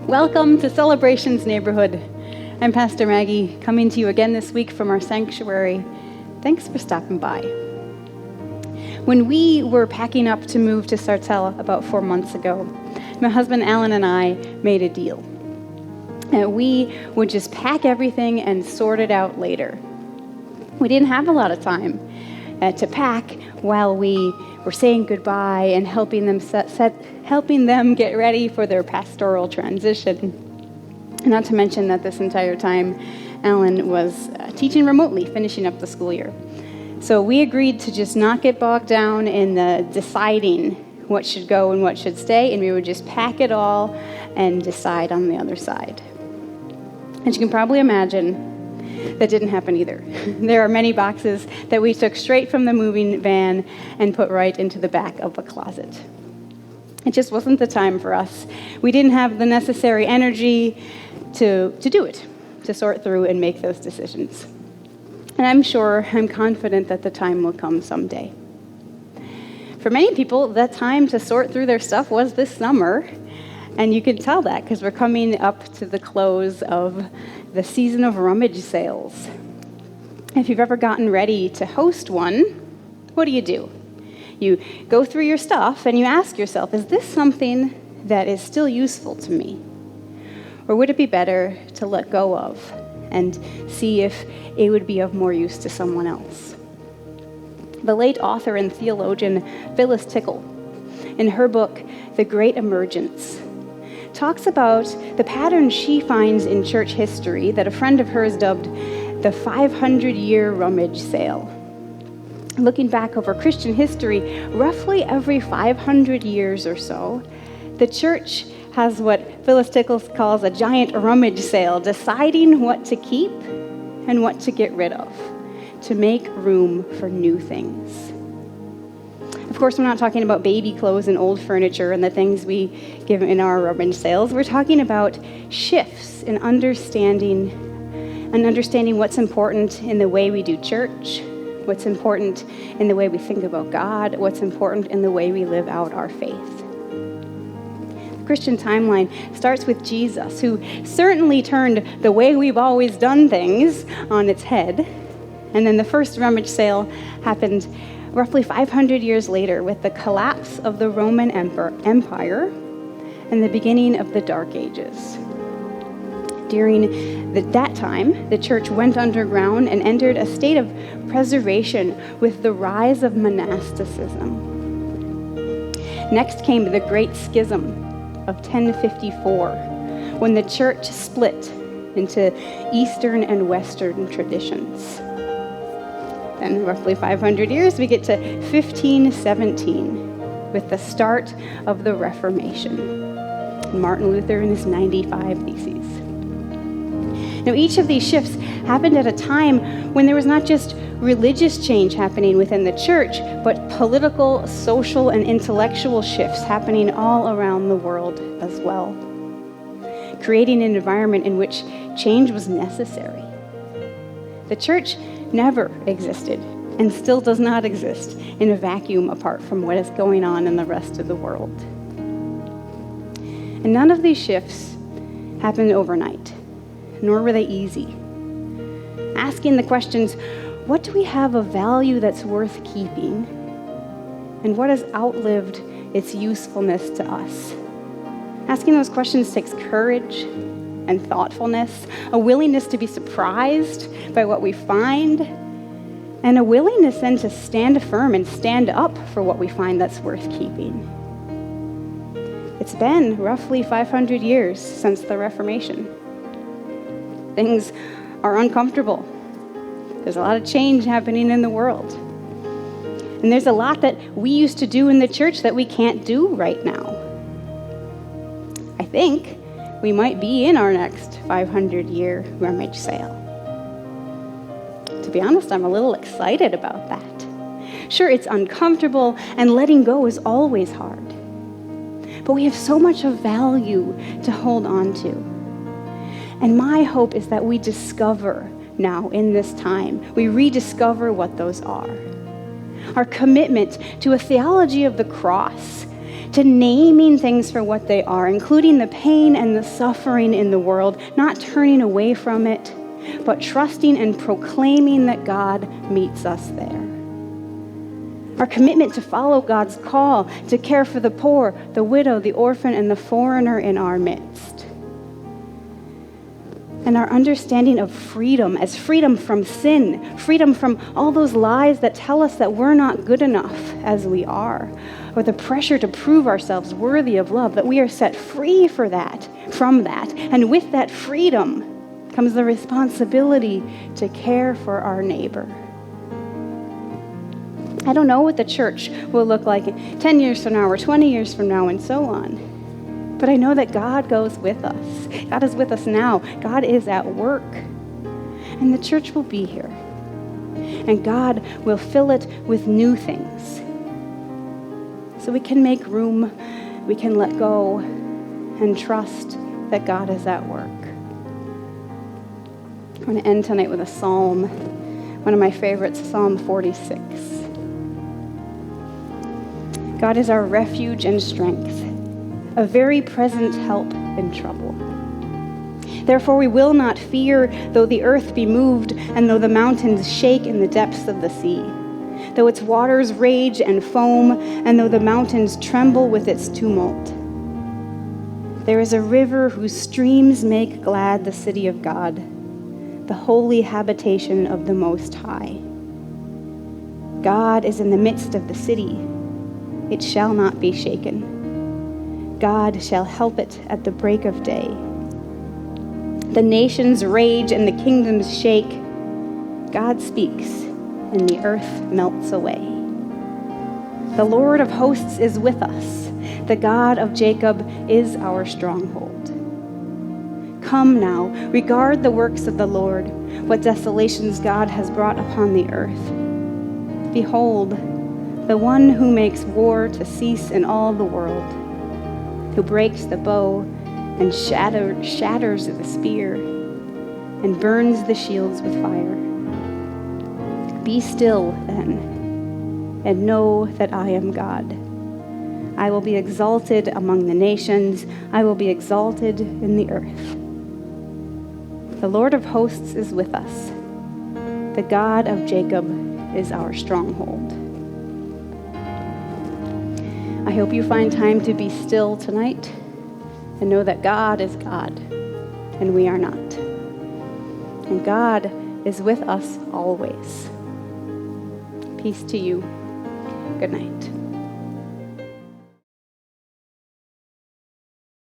Welcome to Celebrations Neighborhood. I'm Pastor Maggie, coming to you again this week from our sanctuary. Thanks for stopping by. When we were packing up to move to Sartell about 4 months ago, my husband Alan and I made a deal. We would just pack everything and sort it out later. We didn't have a lot of time to pack while we were saying goodbye and helping them get ready for their pastoral transition. Not to mention that this entire time, Alan was teaching remotely, finishing up the school year. So we agreed to just not get bogged down in the deciding what should go and what should stay, and we would just pack it all and decide on the other side. And you can probably imagine that didn't happen either. There are many boxes that we took straight from the moving van and put right into the back of a closet. It just wasn't the time for us. We didn't have the necessary energy to do it, to sort through and make those decisions. And I'm confident that the time will come someday. For many people, that time to sort through their stuff was this summer. And you can tell that because we're coming up to the close of the season of rummage sales. If you've ever gotten ready to host one, what do? You go through your stuff and you ask yourself, is this something that is still useful to me? Or would it be better to let go of and see if it would be of more use to someone else? The late author and theologian Phyllis Tickle, in her book, The Great Emergence, talks about the pattern she finds in church history that a friend of hers dubbed the 500-year rummage sale. Looking back over Christian history, roughly every 500 years or so, the church has what Phyllis Tickle calls a giant rummage sale, deciding what to keep and what to get rid of, to make room for new things. Of course, we're not talking about baby clothes and old furniture and the things we give in our rummage sales. We're talking about shifts in understanding what's important in the way we do church, what's important in the way we think about God, what's important in the way we live out our faith. The Christian timeline starts with Jesus, who certainly turned the way we've always done things on its head. And then the first rummage sale happened roughly 500 years later with the collapse of the Roman Empire and the beginning of the Dark Ages. During that time, the church went underground and entered a state of preservation with the rise of monasticism. Next came the Great Schism of 1054, when the church split into Eastern and Western traditions. Then, roughly 500 years, we get to 1517 with the start of the Reformation. Martin Luther and his 95 Theses. Now, each of these shifts happened at a time when there was not just religious change happening within the church, but political, social, and intellectual shifts happening all around the world as well, creating an environment in which change was necessary. The church never existed and still does not exist in a vacuum apart from what is going on in the rest of the world. And none of these shifts happened overnight, nor were they easy. Asking the questions, what do we have of value that's worth keeping? And what has outlived its usefulness to us? Asking those questions takes courage and thoughtfulness, a willingness to be surprised by what we find, and a willingness then to stand firm and stand up for what we find that's worth keeping. It's been roughly 500 years since the Reformation. Things are uncomfortable. There's a lot of change happening in the world. And there's a lot that we used to do in the church that we can't do right now. I think we might be in our next 500-year rummage sale. To be honest, I'm a little excited about that. Sure, it's uncomfortable, and letting go is always hard. But we have so much of value to hold on to. And my hope is that we discover now in this time, we rediscover what those are. Our commitment to a theology of the cross to naming things for what they are, including the pain and the suffering in the world, not turning away from it, but trusting and proclaiming that God meets us there. Our commitment to follow God's call, to care for the poor, the widow, the orphan, and the foreigner in our midst. And our understanding of freedom as freedom from sin, freedom from all those lies that tell us that we're not good enough as we are, or the pressure to prove ourselves worthy of love, that we are set free from that. And with that freedom comes the responsibility to care for our neighbor. I don't know what the church will look like 10 years from now or 20 years from now and so on. But I know that God goes with us. God is with us now. God is at work. And the church will be here. And God will fill it with new things. So we can make room, we can let go, and trust that God is at work. I want to end tonight with a psalm, one of my favorites, Psalm 46. God is our refuge and strength, a very present help in trouble. Therefore we will not fear, though the earth be moved, and though the mountains shake in the depths of the sea, though its waters rage and foam, and though the mountains tremble with its tumult. There is a river whose streams make glad the city of God, the holy habitation of the Most High. God is in the midst of the city. It shall not be shaken. God shall help it at the break of day. The nations rage and the kingdoms shake. God speaks, and the earth melts away. The Lord of hosts is with us. The God of Jacob is our stronghold. Come now, regard the works of the Lord, what desolations God has brought upon the earth. Behold, the one who makes war to cease in all the world, who breaks the bow and shatters the spear and burns the shields with fire. Be still, then, and know that I am God. I will be exalted among the nations. I will be exalted in the earth. The Lord of hosts is with us. The God of Jacob is our stronghold. I hope you find time to be still tonight and know that God is God and we are not. And God is with us always. Peace to you. Good night.